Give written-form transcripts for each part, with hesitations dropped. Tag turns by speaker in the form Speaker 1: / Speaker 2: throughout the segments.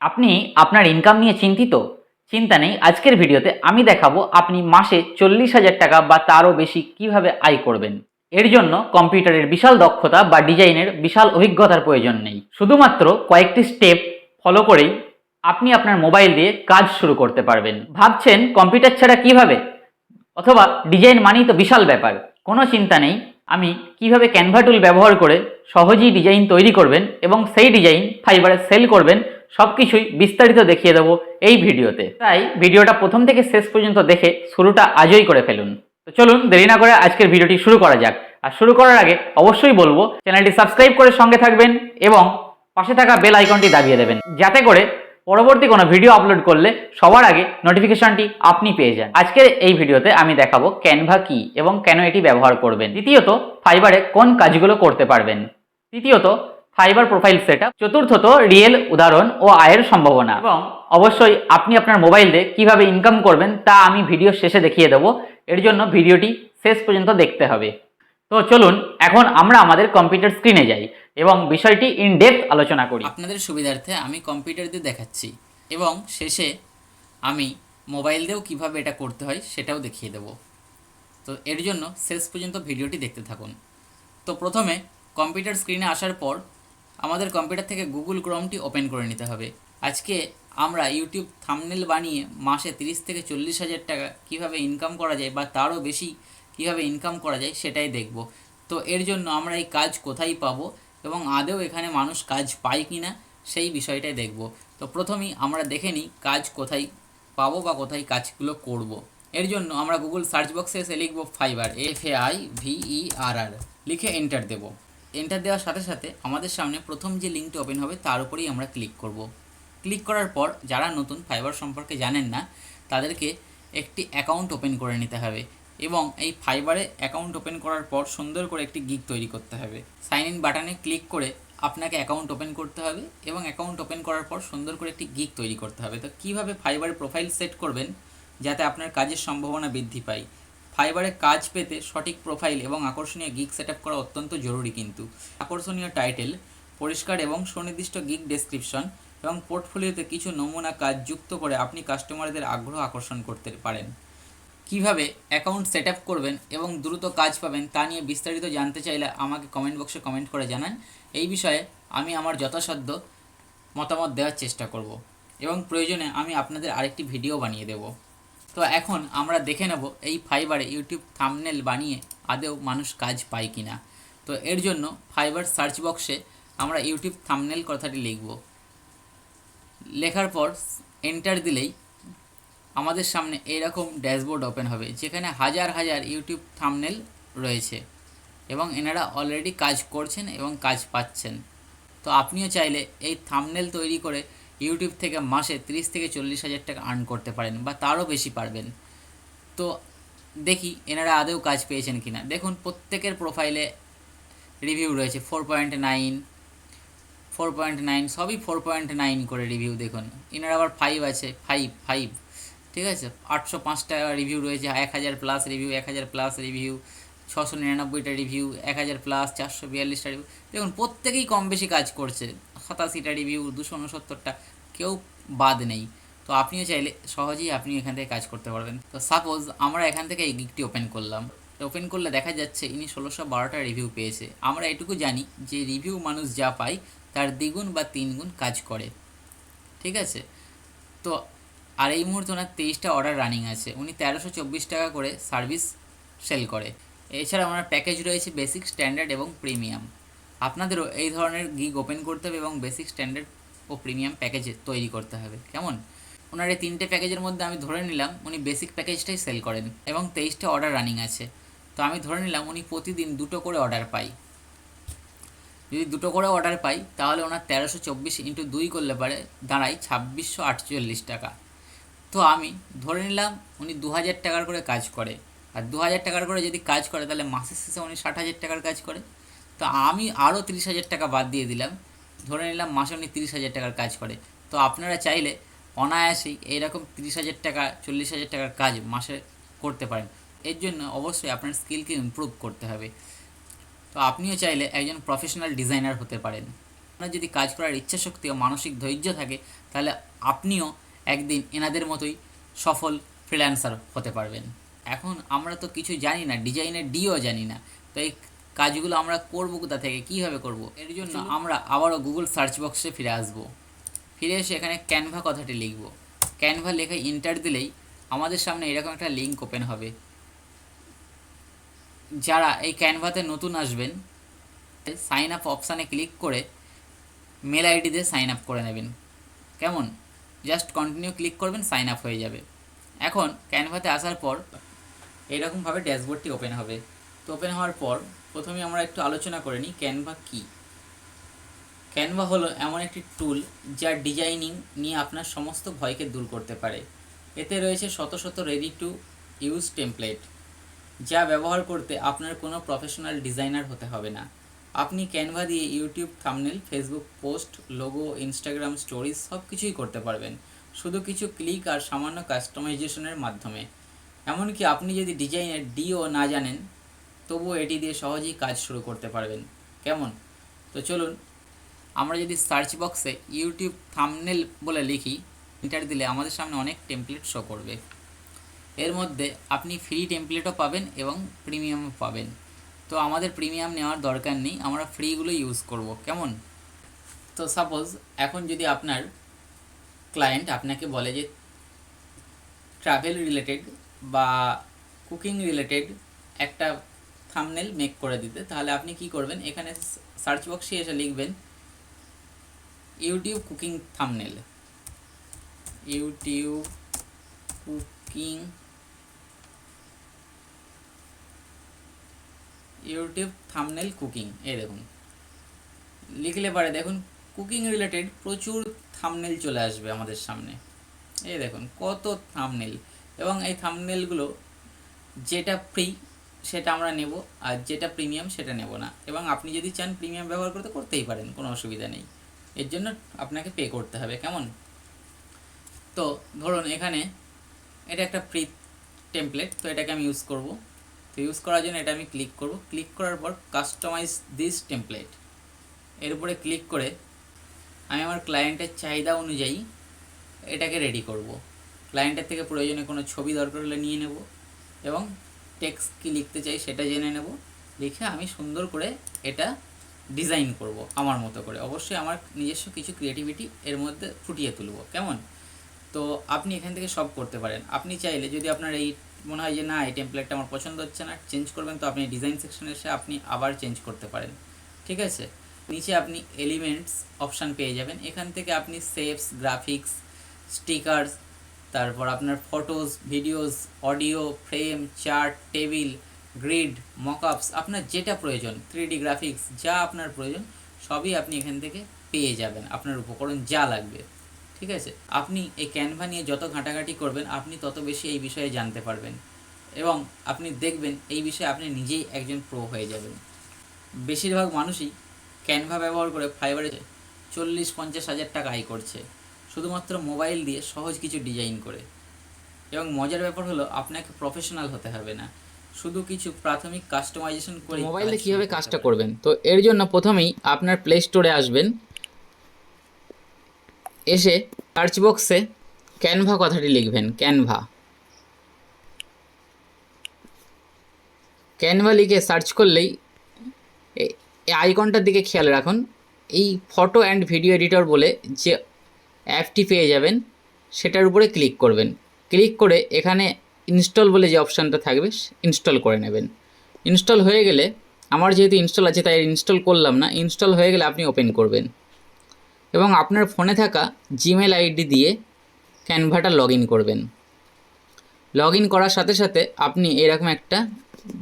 Speaker 1: আপনি আপনার ইনকাম নিয়ে চিন্তিত? চিন্তা নেই, আজকের ভিডিওতে আমি দেখাবো আপনি মাসে 40,000 টাকা বা তারও বেশি কিভাবে আয় করবেন। এর জন্য কম্পিউটারের বিশাল দক্ষতা বা ডিজাইনের বিশাল অভিজ্ঞতার প্রয়োজন নেই। শুধুমাত্র কয়েকটি স্টেপ ফলো করেই আপনি আপনার মোবাইল দিয়ে কাজ শুরু করতে পারবেন। ভাবছেন কম্পিউটার ছাড়া কিভাবে, অথবা ডিজাইন মানেই তো বিশাল ব্যাপার। কোনো চিন্তা নেই, আমি কিভাবে ক্যানভা টুল ব্যবহার করে সহজেই ডিজাইন তৈরি করবেন এবং সেই ডিজাইন ফাইবারে সেল করবেন সব কিছুই বিস্তারিত দেখিয়ে দেবো এই ভিডিওতে। তাই ভিডিওটা প্রথম থেকে শেষ পর্যন্ত দেখে শুরুটা আজই করে ফেলুন। তো চলুন দেরি না করে আজকের ভিডিওটি শুরু করা যাক। আর শুরু করার আগে অবশ্যই বলবো চ্যানেলটি সাবস্ক্রাইব করে সঙ্গে থাকবেন এবং পাশে থাকা বেল আইকনটি দাবিয়ে দেবেন, যাতে করে পরবর্তী কোনো ভিডিও আপলোড করলে সবার আগে নোটিফিকেশনটি আপনি পেয়ে যান। আজকের এই ভিডিওতে আমি দেখাবো ক্যানভা কি এবং কেন এটি ব্যবহার করবেন। দ্বিতীয়ত, ফাইবারে কোন কাজগুলো করতে পারবেন। তৃতীয়ত, ফাইবার প্রোফাইল সেটআপ। চতুর্থত, রিয়েল উদাহরণ ও আয়ের সম্ভাবনা। এবং অবশ্যই আপনি আপনার মোবাইল দিয়ে কিভাবে ইনকাম করবেন তা আমি ভিডিও শেষে দেখিয়ে দেবো। এর জন্য ভিডিওটি শেষ পর্যন্ত দেখতে হবে। তো চলুন এখন আমরা আমাদের কম্পিউটার স্ক্রিনে যাই এবং বিষয়টি ইন ডেপথ আলোচনা করি।
Speaker 2: আপনাদের সুবিধার্থে আমি কম্পিউটার দিয়ে দেখাচ্ছি এবং শেষে আমি মোবাইল দিয়েও কীভাবে এটা করতে হয় সেটাও দেখিয়ে দেব। তো এর জন্য শেষ পর্যন্ত ভিডিওটি দেখতে থাকুন। তো প্রথমে কম্পিউটার স্ক্রিনে আসার পর আমাদের কম্পিউটার থেকে গুগল ক্রোমটি ওপেন করে নিতে হবে। আজকে আমরা ইউটিউব থাম্বনেল বানিয়ে মাসে 30 থেকে 40,000 টাকা কীভাবে ইনকাম করা যায় বা তারও বেশি কীভাবে ইনকাম করা যায় সেটাই দেখব। তো এর জন্য আমরা এই কাজ কোথায় পাবো এবং আদৌ এখানে মানুষ কাজ পায় কি না সেই বিষয়টাই দেখব। তো প্রথমেই আমরা দেখে নিই কাজ কোথায় পাবো বা কোথায় কাজগুলো করব। এর জন্য আমরা গুগল সার্চ বক্সে এসে লিখব ফাইবার, FAIVERR, লিখে এন্টার দেব। এন্টার দেওয়ার সাথে সাথে আমাদের সামনে প্রথম যে লিঙ্কটি ওপেন হবে তার উপরেই আমরা ক্লিক করব। ক্লিক করার পর যারা নতুন ফাইবার সম্পর্কে জানেন না তাদেরকে একটি অ্যাকাউন্ট ওপেন করে নিতে হবে এবং এই ফাইবারে অ্যাকাউন্ট ওপেন করার পর সুন্দর করে একটি গিগ তৈরি করতে হবে। সাইন ইন বাটনে ক্লিক করে আপনাকে অ্যাকাউন্ট ওপেন করতে হবে এবং অ্যাকাউন্ট ওপেন করার পর সুন্দর করে একটি গিগ তৈরি করতে হবে। তো কীভাবে ফাইবারে প্রোফাইল সেট করবেন যাতে আপনার কাজের সম্ভাবনা বৃদ্ধি পায়। ফাইবারে কাজ পেতে সঠিক প্রোফাইল এবং আকর্ষণীয় গিগ সেট করা অত্যন্ত জরুরি। কিন্তু আকর্ষণীয় টাইটেল, পরিষ্কার এবং সুনির্দিষ্ট গিগ ডেসক্রিপশন এবং পোর্টফোলিওতে কিছু নমুনা কাজ যুক্ত করে আপনি কাস্টমারদের আগ্রহ আকর্ষণ করতে পারেন। কিভাবে অ্যাকাউন্ট সেট আপ করবেন এবং দ্রুত কাজ পাবেন তা নিয়ে বিস্তারিত জানতে চাইলে আমাকে কমেন্ট বক্সে কমেন্ট করে জানান। এই বিষয়ে আমি আমার যথাসাধ্য মতামত দেওয়ার চেষ্টা করব এবং প্রয়োজনে আমি আপনাদের আরেকটি ভিডিও বানিয়ে দেব। তো এখন আমরা দেখে নেব এই ফাইবারে ইউটিউব থাম্বনেল বানিয়ে আদৌ মানুষ কাজ পায় কি না। তো এর জন্য ফাইবার সার্চ বক্সে আমরা ইউটিউব থাম্বনেল কথাটি লিখব। লেখার পর এন্টার দিলেই আমাদের সামনে এইরকম ড্যাশবোর্ড ওপেন হবে যেখানে হাজার হাজার ইউটিউব থাম্বনেল রয়েছে এবং এনারা অলরেডি কাজ করছেন এবং কাজ পাচ্ছেন। তো আপনিও চাইলে এই থাম্বনেল তৈরি করে ইউটিউব থেকে মাসে 30 থেকে 40,000 টাকা আর্ন করতে পারেন বা তারও বেশি পারবেন। তো দেখি এনারা আদৌ কাজ পেয়েছেন কিনা। দেখুন প্রত্যেকের প্রোফাইলে রিভিউ রয়েছে 4.9, 4.9, সবই 4.9 করে রিভিউ। দেখুন এনার আবার 5 আছে, 5, ঠিক আছে। 805 টাকা রিভিউ রয়েছে, 1000 প্লাস রিভিউ, 1000 প্লাস রিভিউ, 699টা রিভিউ, 1000 প্লাস, 442টা রিভিউ। দেখুন প্রত্যেকেই কম বেশি কাজ করছে। 87টা রিভিউ, 269টা, কেউ বাদ নেই। তো আপনিও চাইলে সহজেই আপনি এখান থেকে কাজ করতে পারবেন। তো সাপোজ আমরা এখান থেকে এই গিগটি ওপেন করলাম। ওপেন করলে দেখা যাচ্ছে ইনি 1612টা রিভিউ পেয়েছে। আমরা এটুকু জানি যে রিভিউ মানুষ যা পায় তার দ্বিগুণ বা 3 গুণ কাজ করে, ঠিক আছে। তো আর এই মুহূর্তে ওনার 23টা অর্ডার রানিং আছে। উনি 1324 টাকা করে সার্ভিস সেল করে। এছাড়া ওনার প্যাকেজ রয়েছে বেসিক, স্ট্যান্ডার্ড এবং প্রিমিয়াম। আপনাদেরও এই ধরনের গিগ ওপেন করতে হবে এবং বেসিক, স্ট্যান্ডার্ড ও প্রিমিয়াম প্যাকেজ তৈরি করতে হবে। কেমন? ওনার এই 3টে প্যাকেজের মধ্যে আমি ধরে নিলাম উনি বেসিক প্যাকেজটাই সেল করেন এবং 23টা অর্ডার রানিং আছে। তো আমি ধরে নিলাম উনি প্রতিদিন 2টো করে অর্ডার পাই। যদি 2টো করে অর্ডার পাই তাহলে ওনার 1324 ইন্টু 2 করলে পারে দাঁড়ায় 2648 টাকা। তো আমি ধরে নিলাম উনি 2000 টাকার করে কাজ করে, আর 2000 টাকার করে যদি কাজ করে তাহলে মাসের শেষে উনি 60,000 টাকার কাজ করে। তো আমি আরও 30,000 টাকা বাদ দিয়ে দিলাম, ধরে নিলাম মাসে উনি 30,000 টাকার কাজ করে। তো আপনারা চাইলে অনায়াসেই এইরকম 30,000 টাকা, 40,000 টাকার কাজ মাসে করতে পারেন। এর জন্য অবশ্যই আপনার স্কিলকে ইমপ্রুভ করতে হবে। তো আপনিও চাইলে একজন প্রফেশনাল ডিজাইনার হতে পারেন। আপনার যদি কাজ করার ইচ্ছাশক্তি ও মানসিক ধৈর্য থাকে তাহলে আপনিও একদিন এনাদের মতোই সফল ফ্রিল্যান্সার হতে পারবেন। এখন আমরা তো কিছু জানি না, ডিজাইনের ডিও জানি না, তো এই কাজগুলো আমরা করবো কোথা থেকে, কীভাবে করব? এর জন্য আমরা আবারও গুগল সার্চ বক্সে ফিরে আসব। ফিরে এসে এখানে ক্যানভা কথাটি লিখব। ক্যানভা লেখে এন্টার দিলেই আমাদের সামনে এরকম একটা লিঙ্ক ওপেন হবে। যারা এই ক্যানভাতে নতুন আসবেন, সাইন আপ অপশানে ক্লিক করে মেল আইডি দিয়ে সাইন আপ করে নেবেন। কেমন? জাস্ট কন্টিনিউ ক্লিক করবেন, সাইন আপ হয়ে যাবে। এখন ক্যানভাতে আসার পর এইরকমভাবে ড্যাশবোর্ডটি ওপেন হবে। তো ওপেন হওয়ার পর প্রথমে আমরা একটু আলোচনা করে নিই ক্যানভা কী। ক্যানভা হলো এমন একটি টুল যা ডিজাইনিং নিয়ে আপনার সমস্ত ভয়কে দূর করতে পারে। এতে রয়েছে শত শত রেডি টু ইউজ টেমপ্লেট, যা ব্যবহার করতে আপনার কোনো প্রফেশনাল ডিজাইনার হতে হবে না। আপনি ক্যানভা দিয়ে YouTube thumbnail, Facebook post, logo, Instagram stories সব কিছুই করতে পারবেন, শুধু কিছু ক্লিক আর সামান্য কাস্টমাইজেশনের মাধ্যমে। এমনকি আপনি যদি ডিজাইনের ডিও না জানেন তবুও এটি দিয়ে সহজেই কাজ শুরু করতে পারবেন। কেমন? তো চলুন, আমরা যদি সার্চ বক্সে ইউটিউব থাম্বনেল বলে লিখি, এন্টার দিলে আমাদের সামনে অনেক টেমপ্লেট শো করবে। এর মধ্যে আপনি ফ্রি টেমপ্লেটও পাবেন এবং প্রিমিয়ামও পাবেন। তো আমাদের প্রিমিয়াম নেওয়ার দরকার নেই, আমরা ফ্রিগুলো ইউজ করব। কেমন? তো সাপোজ এখন যদি আপনার ক্লায়েন্ট আপনাকে বলে যে ট্রাভেল রিলেটেড বা কুকিং রিলেটেড একটা থাম্বনেল মেক করে দিতে, তাহলে আপনি কি করবেন, এখানে সার্চ বক্সে এসে লিখবেন YouTube cooking thumbnail, YouTube cooking, YouTube thumbnail cooking. এই দেখুন, লিখলে পারে দেখুন কুকিং রিলেটেড প্রচুর থাম্বনেল চলে আসবে আমাদের সামনে। এই দেখুন কত থাম্বনেল, এবং এই থাম্বনেলগুলো যেটা ফ্রি সেটা আমরা নেব, আর যেটা প্রিমিয়াম সেটা নেব না। এবং আপনি যদি চান প্রিমিয়াম ব্যবহার করতে করতেই পারেন, কোনো অসুবিধা নেই, এর জন্য আপনাকে পে করতে হবে। কেমন? তো ধরুন এখানে এটা একটা ফ্রি টেমপ্লেট, তো এটাকে আমি ইউজ করব। তো ইউজ করার জন্য এটা আমি ক্লিক করব। ক্লিক করার পর কাস্টমাইজ দিস টেমপ্লেট, এর উপরে ক্লিক করে আমি আমার ক্লায়েন্টের চাহিদা অনুযায়ী এটাকে রেডি করব। ক্লায়েন্টের থেকে প্রয়োজনে কোনো ছবি দরকার হলে নিয়ে নেব, এবং টেক্সট কী লিখতে চাই সেটা জেনে নেব। লিখে আমি সুন্দর করে এটা ডিজাইন করব আমার মতো করে। অবশ্যই আমার নিজস্ব কিছু ক্রিয়েটিভিটি এর মধ্যে ফুটিয়ে তুলব। কেমন? তো আপনি এখান থেকে সব করতে পারেন। আপনি চাইলে যদি আপনার এই মনে হয় যে না এই টেমপ্লেটটা আমার পছন্দ হচ্ছে না, চেঞ্জ করবেন, তো আপনি ডিজাইন সেকশনে এসে আপনি আবার চেঞ্জ করতে পারেন। ঠিক আছে? নিচে আপনি এলিমেন্টস অপশান পেয়ে যাবেন। এখান থেকে আপনি শেপস, গ্রাফিক্স, স্টিকার্স, তারপর আপনার photos, videos, audio, frame, chart, table, grid, mockups, আপনার যেটা প্রয়োজন, 3D গ্রাফিক্স, যা আপনার প্রয়োজন সবই আপনি এখান থেকে পেয়ে যাবেন, আপনার উপকরণ যা লাগবে। ঠিক আছে? আপনি এই ক্যানভা নিয়ে যত ঘাঁটাঘাঁটি করবেন আপনি তত বেশি এই বিষয়ে জানতে পারবেন, এবং আপনি দেখবেন এই বিষয়ে আপনি নিজেই একজন প্রো হয়ে যাবেন। বেশিরভাগ মানুষই ক্যানভা ব্যবহার করে ফাইবারে 40-50 হাজার টাকা আয় করছে, শুধুমাত্র মোবাইল দিয়ে সহজ কিছু ডিজাইন করে। এবং মজার ব্যাপার হলো আপনাকে প্রফেশনাল হতে হবে না, শুধু কিছু প্রাথমিক কাস্টমাইজেশন করে
Speaker 1: মোবাইলে কীভাবে কাজটা করবেন, তো এর জন্য প্রথমেই আপনার প্লে স্টোরে আসবেন। এসে সার্চ বক্সে ক্যানভা কথাটি লিখবেন, ক্যানভা। ক্যানভা লিখে সার্চ করলেই এই আইকনটার দিকে খেয়াল রাখুন, এই ফটো অ্যান্ড ভিডিও এডিটর বলে যে অ্যাপটি পেয়ে যাবেন সেটার উপরে ক্লিক করবেন। ক্লিক করে এখানে ইনস্টল বলে যে অপশানটা থাকবে ইনস্টল করে নেবেন। ইনস্টল হয়ে গেলে, আমার যেহেতু ইনস্টল আছে তাই ইনস্টল করলাম না, ইনস্টল হয়ে গেলে আপনি ওপেন করবেন এবং আপনার ফোনে থাকা জিমেল আইডি দিয়ে ক্যানভাটা লগ ইন করবেন। লগ ইন করার সাথে সাথে আপনি এরকম একটা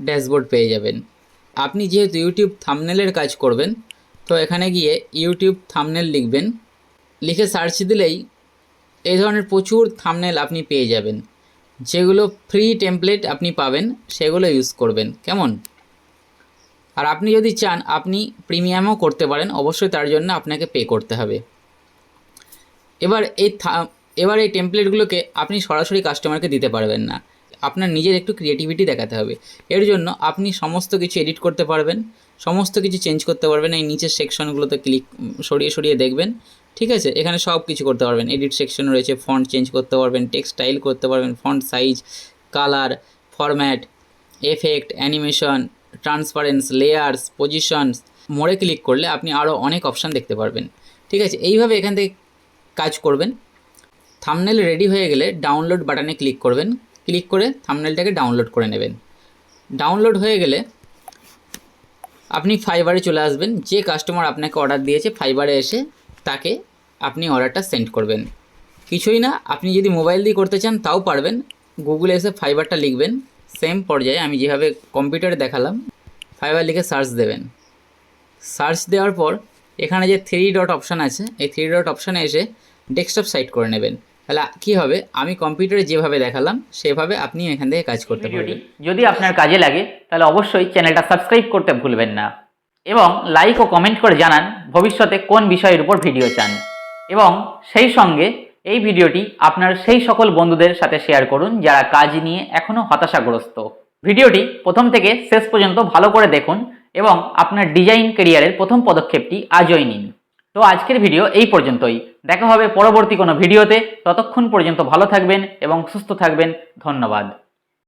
Speaker 1: ড্যাশবোর্ড পেয়ে যাবেন। আপনি যেহেতু ইউটিউব থাম্বনেলের কাজ করবেন, তো এখানে গিয়ে ইউটিউব থাম্বনেল লিখবেন। লিখে সার্চ দিলেই এই ধরনের প্রচুর থাম্বনেল আপনি পেয়ে যাবেন। যেগুলো ফ্রি টেমপ্লেট আপনি পাবেন সেগুলো ইউজ করবেন। কেমন? আর আপনি যদি চান আপনি প্রিমিয়ামও করতে পারেন, অবশ্যই তার জন্য আপনাকে পে করতে হবে। এবার এই টেমপ্লেটগুলোকে আপনি সরাসরি কাস্টমারকে দিতে পারবেন না, আপনার নিজের একটু ক্রিয়েটিভিটি দেখাতে হবে। এর জন্য আপনি সমস্ত কিছু এডিট করতে পারবেন,
Speaker 2: সমস্ত কিছু চেঞ্জ করতে পারবেন। এই নিচের সেকশনগুলোতে সরিয়ে সরিয়ে দেখবেন, ঠিক আছে। এখানে সব কিছু করতে পারবেন। এডিট সেকশন রয়েছে, ফন্ট চেঞ্জ করতে পারবেন, টেক্সট স্টাইল করতে পারবেন, font size, colour, format, effect, animation, transparence, layers, positions. মোড়ে ক্লিক করলে আপনি আরও অনেক অপশান দেখতে পারবেন, ঠিক আছে। এইভাবে এখান থেকে কাজ করবেন। থাম্বনেল রেডি হয়ে গেলে ডাউনলোড বাটনে ক্লিক করবেন, ক্লিক করে থাম্বনেলটাকে ডাউনলোড করে নেবেন। ডাউনলোড হয়ে গেলে আপনি ফাইবারে চলে আসবেন। যে কাস্টমার আপনাকে অর্ডার দিয়েছে ফাইবারে এসে তাকে আপনি অর্ডারটা সেন্ড করবেন। কিছুই না, আপনি যদি মোবাইল দিয়ে করতে চান তাও পারবেন। গুগলে এসে ফাইবারটা লিখবেন, সেম পর্যায়ে আমি যেভাবে কম্পিউটারে দেখালাম, ফাইবার লিখে সার্চ দেবেন। সার্চ দেওয়ার পর এখানে যে 3 ডট অপশান আছে, এই 3 ডট অপশানে এসে ডেস্কটপ সাইট করে নেবেন। তাহলে কী হবে, আমি কম্পিউটারে যেভাবে দেখালাম সেভাবে আপনি এখান থেকে কাজ করতে পারবেন।
Speaker 1: যদি আপনার কাজে লাগে তাহলে অবশ্যই চ্যানেলটা সাবস্ক্রাইব করতে ভুলবেন না এবং লাইক ও কমেন্ট করে জানান ভবিষ্যতে কোন বিষয়ের উপর ভিডিও চান, এবং সেই সঙ্গে এই ভিডিওটি আপনার সেই সকল বন্ধুদের সাথে শেয়ার করুন যারা কাজ নিয়ে এখনও হতাশাগ্রস্ত। ভিডিওটি প্রথম থেকে শেষ পর্যন্ত ভালো করে দেখুন এবং আপনার ডিজাইন ক্যারিয়ারের প্রথম পদক্ষেপটি আজই নিন। তো আজকের ভিডিও এই পর্যন্তই। দেখা হবে পরবর্তী কোনো ভিডিওতে। ততক্ষণ পর্যন্ত ভালো থাকবেন এবং সুস্থ থাকবেন। ধন্যবাদ।